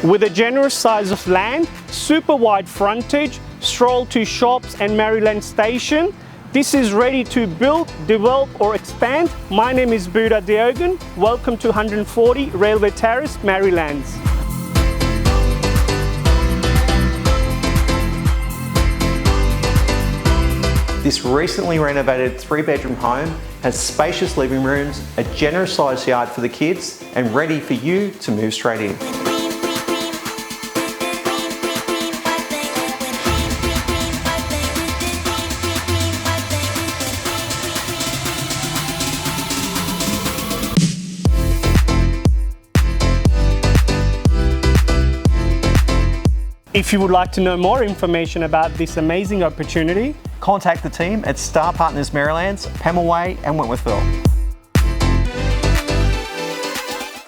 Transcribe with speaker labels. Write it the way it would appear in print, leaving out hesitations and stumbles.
Speaker 1: With a generous size of land, super wide frontage, stroll to shops and Merrylands station, this is ready to build, develop or expand. My name is Buddha Diogan. Welcome to 140 Railway Terrace, Merrylands.
Speaker 2: This recently renovated 3-bedroom home has spacious living rooms, a generous sized yard for the kids, and ready for you to move straight in.
Speaker 1: If you would like to know more information about this amazing opportunity,
Speaker 2: Contact the team at Star Partners Merrylands, Pamela Way and Wentworthville.